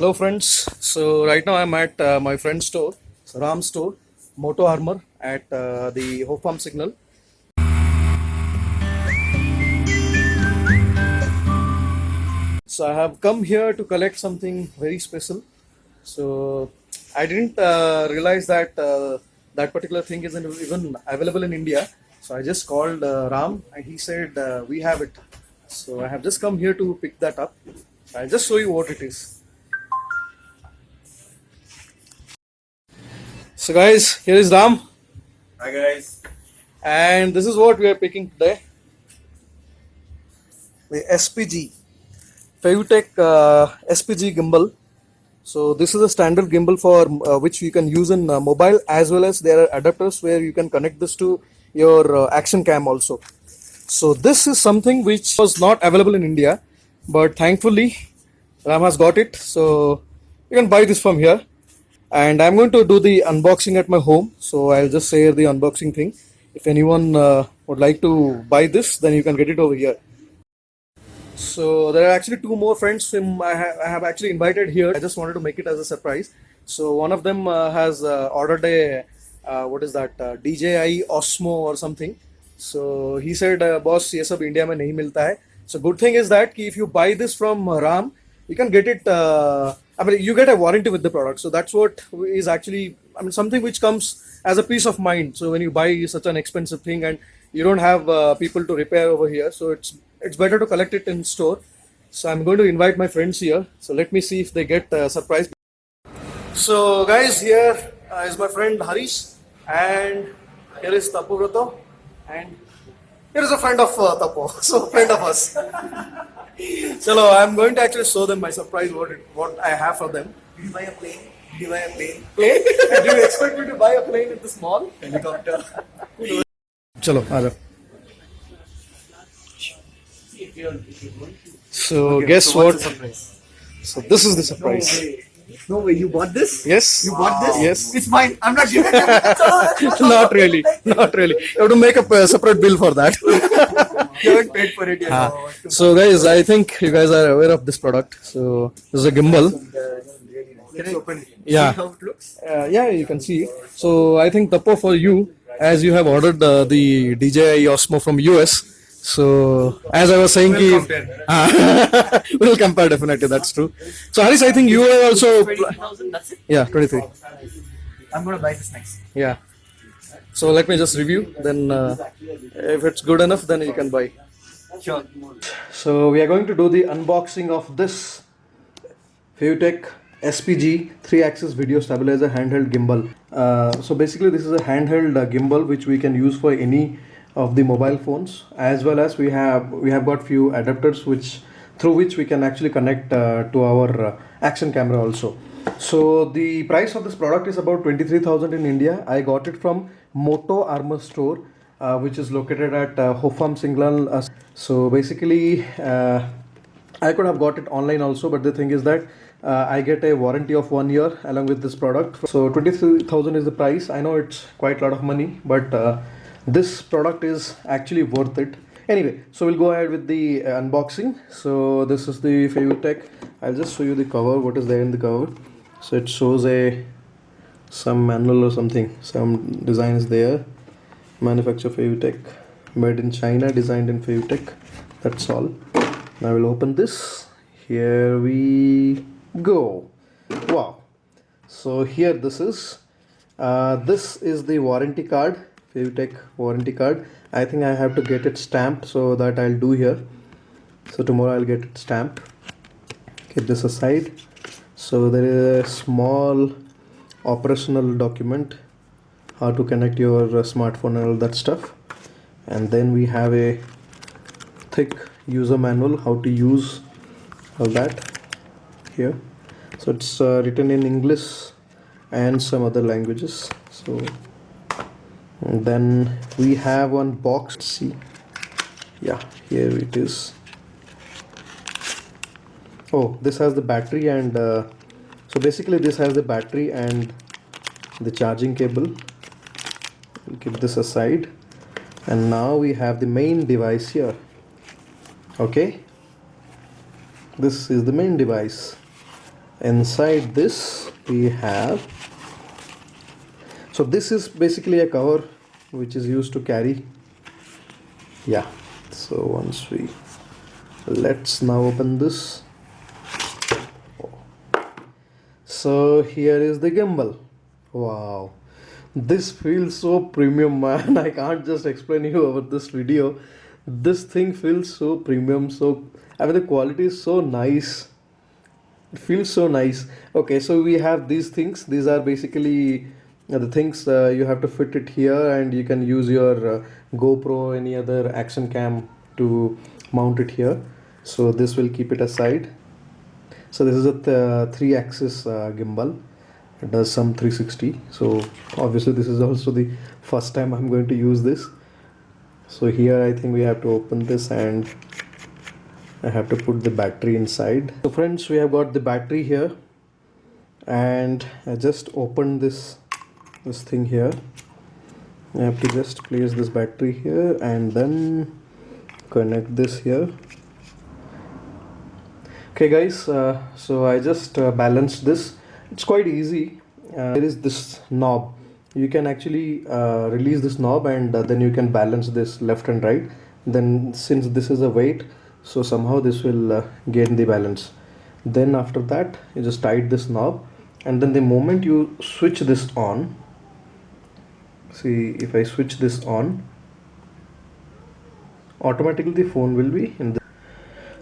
Hello friends. So right now I'm at my friend's store, Ram store, Moto Armor at the Hope Farm Signal. So I have come here to collect something very special. So I didn't realize that that particular thing isn't even available in India. So I just called Ram and he said we have it. So I have just come here to pick that up. I'll just show you what it is. So guys, here is Ram. Hi guys. And this is what we are picking today. The SPG, Fevutech SPG gimbal. So this is a standard gimbal for which you can use in mobile, as well as there are adapters where you can connect this to your action cam also. So this is something which was not available in India, but thankfully Ram has got it. So you can buy this from here. And I'm going to do the unboxing at my home. So I'll just share the unboxing thing. If anyone would like to buy this, then you can get it over here. So there are actually two more friends whom I have actually invited here. I just wanted to make it as a surprise. So one of them has ordered a what is that DJI Osmo or something. So he said, "Boss, ये सब India में नहीं मिलता है." So good thing is that कि if you buy this from Ram, you can get it. I mean, you get a warranty with the product. So that's what is actually, I mean, something which comes as a peace of mind. So when you buy such an expensive thing and you don't have people to repair over here, so it's better to collect it in store. So I'm going to invite my friends here. So let me see if they get surprised. So guys, here is my friend Harish, and here is Tapu Vrato, and here is a friend of Tapo, so friend of us. Chalo, I'm going to actually show them my surprise what I have for them. Did you buy a plane? Did you buy a plane? Plane? Do you expect me to buy a plane at this mall? Helicopter? Chalo, aa So Okay, guess so what? what's the surprise? So this is the surprise. No way, you bought this? Yes. You bought this? Yes. It's mine. I'm not giving it. Not really. Not really. You have to make a separate bill for that. You haven't paid for it yet. So guys, I think you guys are aware of this product. So this is a gimbal. Can I open it? Yeah. See how it looks? Yeah, you can see. So I think Tapo, for you, as you have ordered the DJI Osmo from US. So as I was saying, we'll compare definitely. That's true. So Harish, I think you are also 20,000, that's it. yeah 23. I'm gonna buy this next. Yeah. So let me just review. Then if it's good enough, then you can buy. Sure. So we are going to do the unboxing of this Fevutech SPG 3-axis video stabilizer handheld gimbal. So basically this is a handheld gimbal which we can use for any of the mobile phones, as well as we have got few adapters through which we can actually connect to our action camera also. So the price of this product is about 23,000 in India. I got it from Moto Armor store, which is located at Hope Farm Signal. So basically I could have got it online also, but the thing is that I get a warranty of 1 year along with this product. So 23,000 is the price. I know it's quite a lot of money, but this product is actually worth it. Anyway, so we'll go ahead with the unboxing. So this is the Fevutech. I'll just show you the cover, what is there in the cover. So it shows some manual or something, some design is there. Manufacture Fevutech, made in China, designed in Fevutech. That's all. Now we'll open this. Here we go. Wow. So here this is the warranty card, Fevutech warranty card. I think I have to get it stamped, so that I'll do here. So tomorrow I'll get it stamped. Get this aside. So there is a small operational document, how to connect your smartphone and all that stuff. And then we have a thick user manual, how to use all that here. So it's written in English and some other languages. So and then we have one box. Let's see, yeah, here it is. Oh, this has the battery and so basically this has the battery and the charging cable. We'll keep this aside, and now we have the main device here. Okay, this is the main device. inside this we have, so this is basically a cover which is used to carry. Yeah, so once we, let's now open this. So here is the gimbal. Wow, this feels so premium, man. I can't just explain you over this video. This thing feels so premium, so I mean the quality is so nice. It feels so nice. Okay, so we have these things. These are basically the things you have to fit it here, and you can use your GoPro, any other action cam to mount it here. So this will keep it aside. So this is a 3-axis gimbal. It does some 360. So obviously this is also the first time I'm going to use this. So here I think we have to open this, and I have to put the battery inside. So friends, we have got the battery here, and I just opened this thing here. I have to just place this battery here and then connect this here. Okay guys, so I just balanced this. It's quite easy. There is this knob. You can actually release this knob, and then you can balance this left and right. Then since this is a weight, so somehow this will gain the balance. Then after that you just tight this knob, and then the moment you switch this on, see, if I switch this on, automatically the phone will be in the.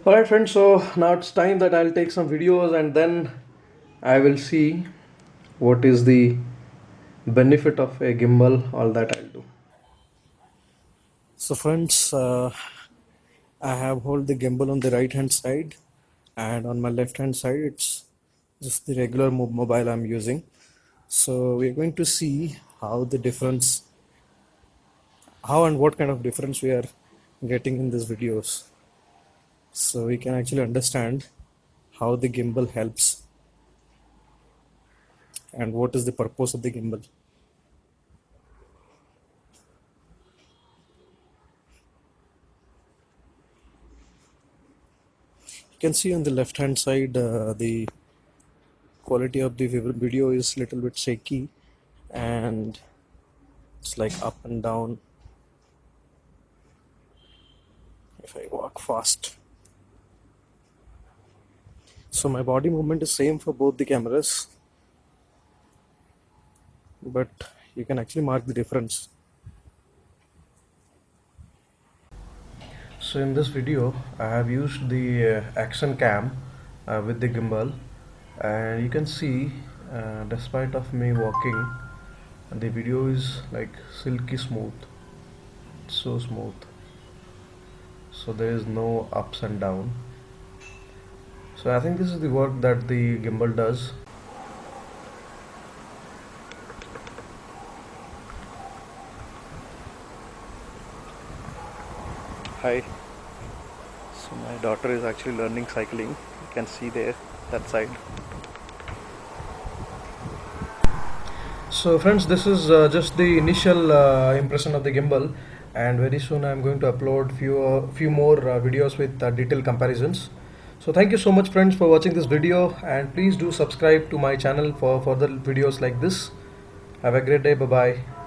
Alright friends, so now it's time that I'll take some videos, and then I will see what is the benefit of a gimbal, all that I'll do. So friends, I have hold the gimbal on the right hand side, and on my left hand side it's just the regular mobile I'm using. So we're going to see how the difference, how and what kind of difference we are getting in these videos, so we can actually understand how the gimbal helps and what is the purpose of the gimbal. You can see on the left hand side the quality of the video is little bit shaky, and it's like up and down if I walk fast. So my body movement is same for both the cameras, but you can actually mark the difference. So in this video I have used the action cam with the gimbal, and you can see despite of me walking, the video is like silky smooth, so smooth, so there is no ups and down. So I think this is the work that the gimbal does. Hi. So my daughter is actually learning cycling. You can see there, that side. So friends, this is just the initial impression of the gimbal, and very soon I'm going to upload few more videos with detailed comparisons. So thank you so much friends for watching this video, and please do subscribe to my channel for further videos like this. Have a great day. Bye bye.